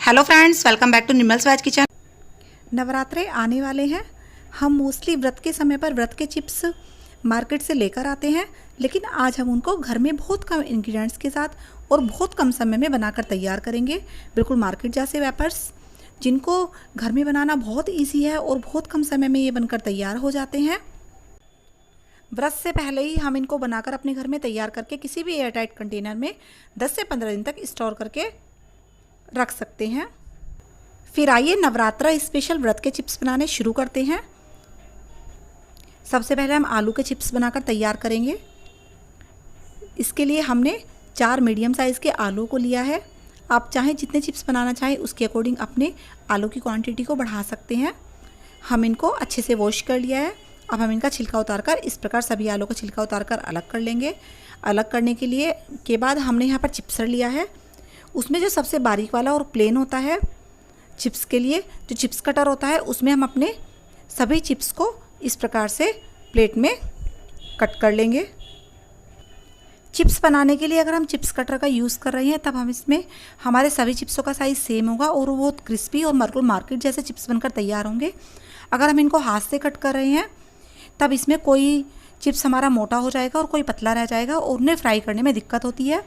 Hello friends, welcome back to Nirmal's veg kitchen. नवरात्रे आने वाले हैं। हम मोस्टली व्रत के समय पर व्रत के चिप्स मार्केट से लेकर आते हैं, लेकिन आज हम उनको घर में बहुत कम इंग्रेडिएंट्स के साथ और बहुत कम समय में बनाकर तैयार करेंगे। बिल्कुल मार्केट जैसे वेपर्स जिनको घर में बनाना बहुत इजी है और बहुत कम समय में ये बनकर तैयार हो जाते हैं। व्रत से पहले ही हम इनको बनाकर अपने घर में तैयार करके किसी भी एयरटाइट कंटेनर में 10 से 15 दिन तक स्टोर करके रख सकते हैं। फिर आइए नवरात्रा स्पेशल व्रत के चिप्स बनाने शुरू करते हैं। सबसे पहले हम आलू के चिप्स बनाकर तैयार करेंगे। इसके लिए हमने 4 मीडियम साइज़ के आलू को लिया है। आप चाहें जितने चिप्स बनाना चाहें उसके अकॉर्डिंग अपने आलू की क्वांटिटी को बढ़ा सकते हैं। हम इनको अच्छे से वॉश कर लिया है। अब हम इनका छिलका उतारकर इस प्रकार सभी आलू का छिलका उतारकर अलग कर लेंगे। अलग करने के बाद हमने यहाँ पर चिप्सर लिया है। उसमें जो सबसे बारीक वाला और प्लेन होता है चिप्स के लिए, जो चिप्स कटर होता है, उसमें हम अपने सभी चिप्स को इस प्रकार से प्लेट में कट कर लेंगे। चिप्स बनाने के लिए अगर हम चिप्स कटर का यूज़ कर रहे हैं तब हम इसमें हमारे सभी चिप्सों का साइज़ सेम होगा और वो बहुत क्रिस्पी और बिल्कुल मार्केट जैसे चिप्स बनकर तैयार होंगे। अगर हम इनको हाथ से कट कर रहे हैं तब इसमें कोई चिप्स हमारा मोटा हो जाएगा और कोई पतला रह जाएगा और उन्हें फ्राई करने में दिक्कत होती है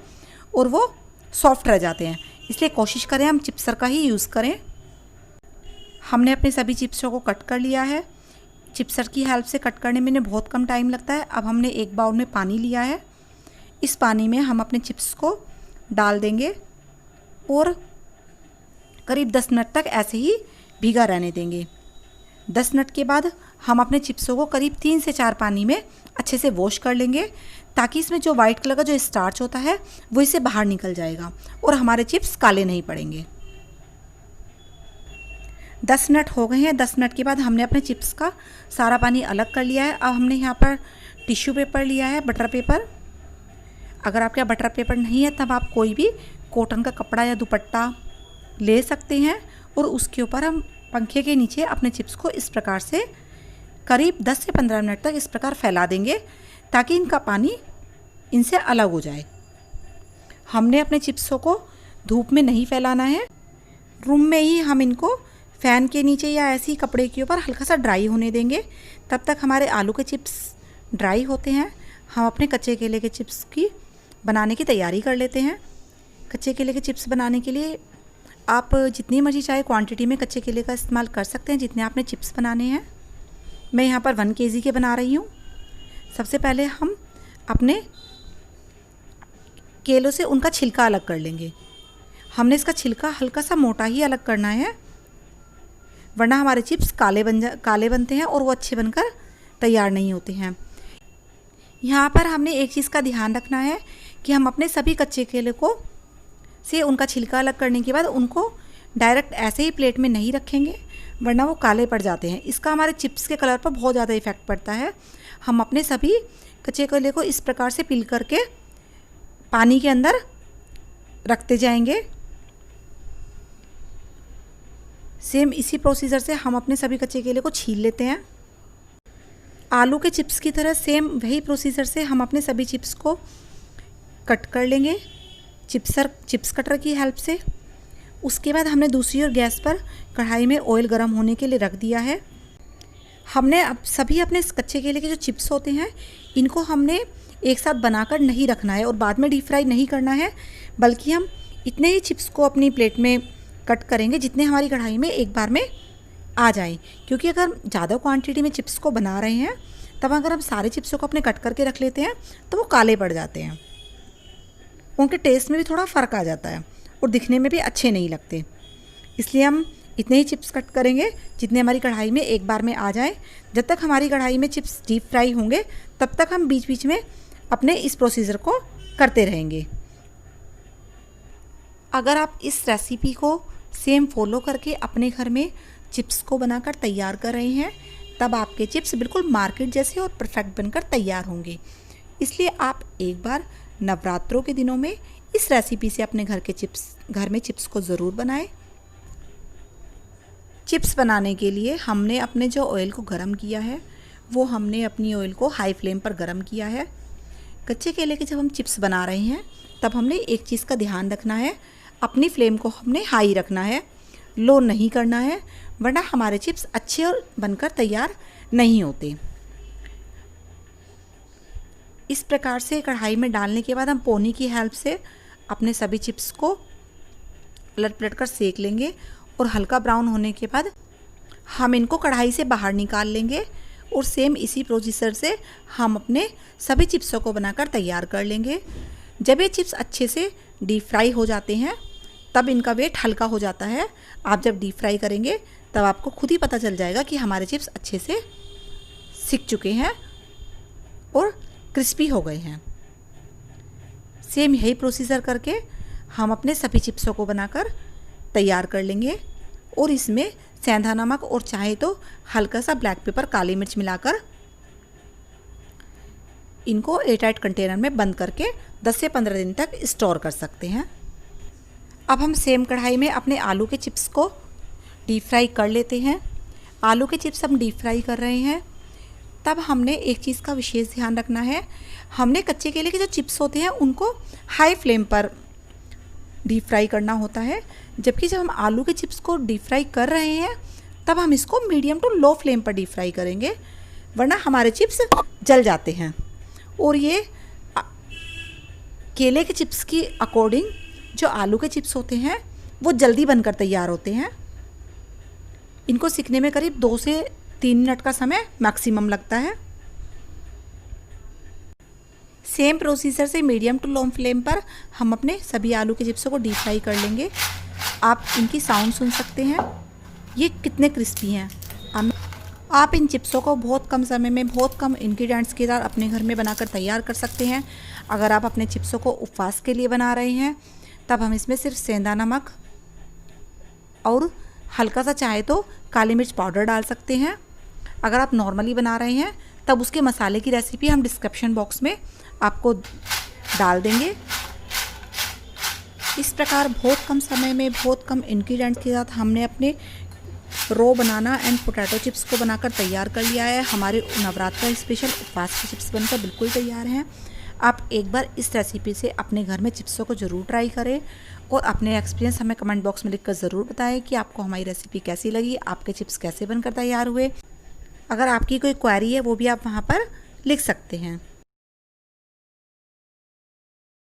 और वो सॉफ्ट रह जाते हैं। इसलिए कोशिश करें हम चिप्सर का ही यूज़ करें। हमने अपने सभी चिप्सों को कट कर लिया है। चिप्सर की हेल्प से कट करने में बहुत कम टाइम लगता है। अब हमने एक बाउल में पानी लिया है। इस पानी में हम अपने चिप्स को डाल देंगे और करीब 10 मिनट तक ऐसे ही भीगा रहने देंगे। 10 मिनट के बाद हम अपने चिप्सों को करीब 3 से 4 पानी में अच्छे से वॉश कर लेंगे, ताकि इसमें जो वाइट कलर का जो स्टार्च होता है वो इससे बाहर निकल जाएगा और हमारे चिप्स काले नहीं पड़ेंगे। 10 मिनट हो गए हैं। 10 मिनट के बाद हमने अपने चिप्स का सारा पानी अलग कर लिया है। अब हमने यहाँ पर टिश्यू पेपर लिया है, बटर पेपर। अगर आपके यहाँ बटर पेपर नहीं है तब आप कोई भी कॉटन का कपड़ा या दुपट्टा ले सकते हैं और उसके ऊपर हम पंखे के नीचे अपने चिप्स को इस प्रकार से करीब 10 से 15 मिनट तक इस प्रकार फैला देंगे, ताकि इनका पानी इनसे अलग हो जाए। हमने अपने चिप्सों को धूप में नहीं फैलाना है। रूम में ही हम इनको फ़ैन के नीचे या ऐसे ही कपड़े के ऊपर हल्का सा ड्राई होने देंगे। तब तक हमारे आलू के चिप्स ड्राई होते हैं। हम अपने कच्चे केले के चिप्स की बनाने की तैयारी कर लेते हैं। कच्चे केले के चिप्स बनाने के लिए आप जितनी मर्जी चाहे क्वांटिटी में कच्चे केले का इस्तेमाल कर सकते हैं, जितने आपने चिप्स बनाने हैं। मैं यहाँ पर 1 kg के बना रही हूँ। सबसे पहले हम अपने केलों से उनका छिलका अलग कर लेंगे। हमने इसका छिलका हल्का सा मोटा ही अलग करना है, वरना हमारे चिप्स काले बनते हैं और वो अच्छे बनकर तैयार नहीं होते हैं। यहाँ पर हमने एक चीज़ का ध्यान रखना है कि हम अपने सभी कच्चे केले को से उनका छिलका अलग करने के बाद उनको डायरेक्ट ऐसे ही प्लेट में नहीं रखेंगे, वरना वो काले पड़ जाते हैं। इसका हमारे चिप्स के कलर पर बहुत ज़्यादा इफ़ेक्ट पड़ता है। हम अपने सभी कच्चे केले को इस प्रकार से पील करके पानी के अंदर रखते जाएंगे। सेम इसी प्रोसीजर से हम अपने सभी कच्चे केले को छील लेते हैं। आलू के चिप्स की तरह सेम वही प्रोसीजर से हम अपने सभी चिप्स को कट कर लेंगे चिप्स कटर की हेल्प से। उसके बाद हमने दूसरी ओर गैस पर कढ़ाई में ऑयल गर्म होने के लिए रख दिया है। हमने अब सभी अपने कच्चे केले के जो चिप्स होते हैं इनको हमने एक साथ बनाकर नहीं रखना है और बाद में डीप फ्राई नहीं करना है, बल्कि हम इतने ही चिप्स को अपनी प्लेट में कट करेंगे जितने हमारी कढ़ाई में एक बार में आ जाएं। क्योंकि अगर ज़्यादा क्वांटिटी में चिप्स को बना रहे हैं तब अगर हम सारे चिप्सों को अपने कट करके रख लेते हैं तो वो काले पड़ जाते हैं। उनके टेस्ट में भी थोड़ा फ़र्क आ जाता है और दिखने में भी अच्छे नहीं लगते। इसलिए हम इतने ही चिप्स कट करेंगे जितने हमारी कढ़ाई में एक बार में आ जाए। जब तक हमारी कढ़ाई में चिप्स डीप फ्राई होंगे तब तक हम बीच बीच में अपने इस प्रोसीजर को करते रहेंगे। अगर आप इस रेसिपी को सेम फॉलो करके अपने घर में चिप्स को बनाकर तैयार कर रहे हैं तब आपके चिप्स बिल्कुल मार्केट जैसे और परफेक्ट बनकर तैयार होंगे। इसलिए आप एक बार नवरात्रों के दिनों में इस रेसिपी से अपने घर में चिप्स को ज़रूर बनाएं। चिप्स बनाने के लिए हमने अपने जो ऑयल को गरम किया है वो हमने अपनी ऑयल को हाई फ्लेम पर गरम किया है। कच्चे केले के जब हम चिप्स बना रहे हैं तब हमने एक चीज़ का ध्यान रखना है, अपनी फ्लेम को हमने हाई रखना है, लो नहीं करना है, वरना हमारे चिप्स अच्छे और बनकर तैयार नहीं होते। इस प्रकार से कढ़ाई में डालने के बाद हम पोनी की हेल्प से अपने सभी चिप्स को पलट पलट कर सेक लेंगे और हल्का ब्राउन होने के बाद हम इनको कढ़ाई से बाहर निकाल लेंगे और सेम इसी प्रोसीजर से हम अपने सभी चिप्सों को बनाकर तैयार कर लेंगे। जब ये चिप्स अच्छे से डीप फ्राई हो जाते हैं तब इनका वेट हल्का हो जाता है। आप जब डीप फ्राई करेंगे तब आपको खुद ही पता चल जाएगा कि हमारे चिप्स अच्छे से सिक चुके हैं और क्रिस्पी हो गए हैं। सेम यही प्रोसीजर करके हम अपने सभी चिप्सों को बनाकर तैयार कर लेंगे और इसमें सेंधा नमक और चाहे तो हल्का सा ब्लैक पेपर, काली मिर्च मिलाकर इनको एयरटाइट कंटेनर में बंद करके 10 से 15 दिन तक स्टोर कर सकते हैं। अब हम सेम कढ़ाई में अपने आलू के चिप्स को डीप फ्राई कर लेते हैं। आलू के चिप्स हम डीप फ्राई कर रहे हैं तब हमने एक चीज़ का विशेष ध्यान रखना है। हमने कच्चे केले के जो चिप्स होते हैं उनको हाई फ्लेम पर डीप फ्राई करना होता है, जबकि जब हम आलू के चिप्स को डीप फ्राई कर रहे हैं तब हम इसको मीडियम टू लो फ्लेम पर डीप फ्राई करेंगे, वरना हमारे चिप्स जल जाते हैं। और ये केले के चिप्स की अकॉर्डिंग जो आलू के चिप्स होते हैं वो जल्दी बनकर तैयार होते हैं। इनको सिकने में करीब 2 से 3 मिनट का समय मैक्सिमम लगता है। सेम प्रोसीजर से मीडियम टू लो फ्लेम पर हम अपने सभी आलू के चिप्सों को डीप फ्राई कर लेंगे। आप इनकी साउंड सुन सकते हैं, ये कितने क्रिस्पी हैं। आप इन चिप्सों को बहुत कम समय में बहुत कम इंग्रेडिएंट्स के साथ अपने घर में बनाकर तैयार कर सकते हैं। अगर आप अपने चिप्सों को उपवास के लिए बना रहे हैं तब हम इसमें सिर्फ सेंधा नमक और हल्का सा चाहे तो काली मिर्च पाउडर डाल सकते हैं। अगर आप नॉर्मली बना रहे हैं तब उसके मसाले की रेसिपी हम डिस्क्रिप्शन बॉक्स में आपको डाल देंगे। इस प्रकार बहुत कम समय में बहुत कम इंग्रेडिएंट्स के साथ हमने अपने रो बनाना एंड पोटैटो चिप्स को बनाकर तैयार कर लिया है। हमारे नवरात्रा स्पेशल उपवास के चिप्स बनकर बिल्कुल तैयार हैं। आप एक बार इस रेसिपी से अपने घर में चिप्सों को ज़रूर ट्राई करें और अपने एक्सपीरियंस हमें कमेंट बॉक्स में लिखकर ज़रूर बताएं कि आपको हमारी रेसिपी कैसी लगी, आपके चिप्स कैसे बनकर तैयार हुए। अगर आपकी कोई क्वेरी है वो भी आप वहाँ पर लिख सकते हैं।